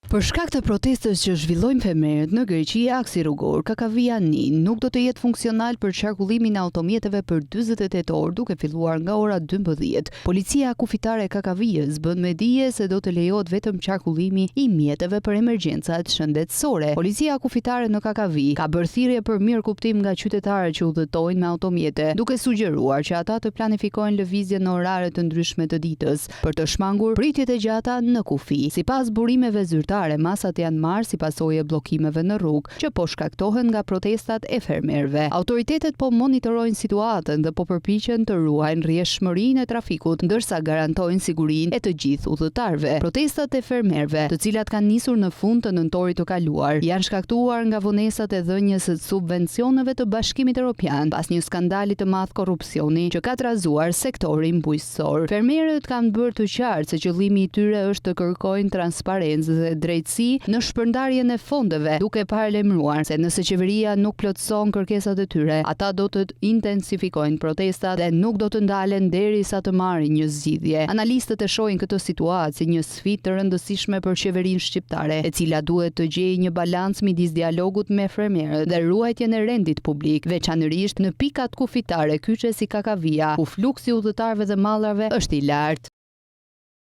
Për shkak të protestës që zhvillojnë femerët në Greqi, aksi rrugor Kakavia-Nin nuk do të jetë funksional për qarkullimin e automjeteve për 48 orë duke filluar nga ora 12. Policia kufitare e Kakavijës bën me dije se do të lejohet vetëm qarkullimi i mjeteve për emergjencat shëndetësore. Policia kufitare në Kakavi ka bërë thirrje për mirëkuptim nga qytetarët që udhëtojnë me automjete, duke sugjeruar që ata të planifikojnë lëvizje në orare të ndryshme të ditës për të shmangur pritjet e gjata në kufi. Sipas burimeve zyrtare, masat janë marrë si pasojë e bllokimeve në rrugë që po shkaktohen nga protestat e fermerëve. Autoritetet po monitorojnë situatën dhe po përpiqen të ruajnë rrjedhshmërinë e trafikut, ndërsa garantojnë sigurinë e të gjithë udhëtarëve. Protestat e fermerëve, të cilat kanë nisur në fund të nëntorit të kaluar, janë shkaktuar nga vonesat e dhënies së subvencioneve të Bashkimit Evropian pas një skandali të madh korrupsioni që ka trazuar sektorin bujqësor. Fermerët kanë bërë të qartë se qëllimi i tyre është të kërkojnë transparencë dhe drejtësi në shpërndarjen e fondeve, duke paralajmëruar se nëse qeveria nuk plotëson kërkesat e tyre, ata do të intensifikojnë protestat dhe nuk do të ndalen derisa të marrin një zgjidhje. Analistët e shohin këtë situatë si një sfidë të rëndësishme për qeverinë shqiptare, e cila duhet të gjejë një balancë midis dialogut me fermerët dhe ruajtjen e rendit publik, veçanërisht në pikat kufitare kyçe si Kakavia, ku fluksi i udhëtarëve dhe mallrave është i lartë.